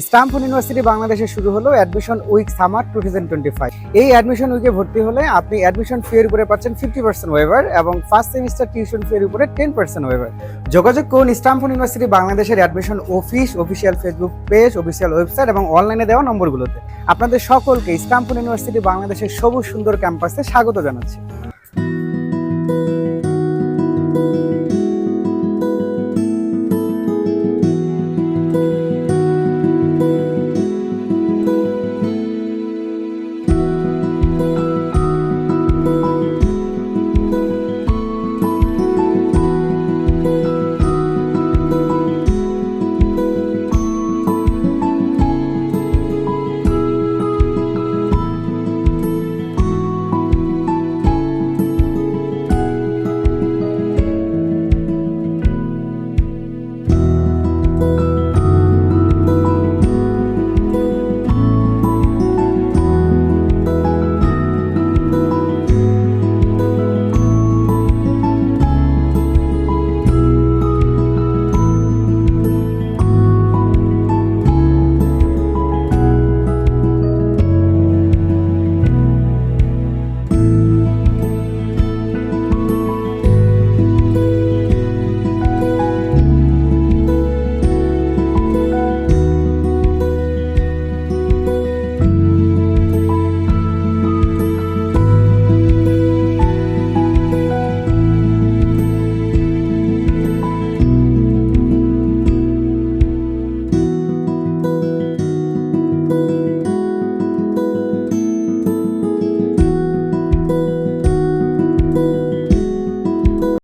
Stamford university বাংলাদেশে শুরু হলো অ্যাডমিশন উইক সামার 2025। এই অ্যাডমিশন উইকে ভর্তি হলে আপনি অ্যাডমিশন ফি এর উপরে পাচ্ছেন 50% ওয়েভার এবং ফার্স্ট সেমিস্টার টিউশন ফি এর উপরে 10% ওয়েভার। যোগাযোগ করুন স্টামফোর্ড ইউনিভার্সিটি বাংলাদেশের admission office, official Facebook page, official website এবং অনলাইনে দেওয়া নম্বরগুলোতে। আপনাদের সকলকে স্টামফোর্ড ইউনিভার্সিটি বাংলাদেশের সবুজ সুন্দর ক্যাম্পাসে স্বাগত জানাচ্ছি।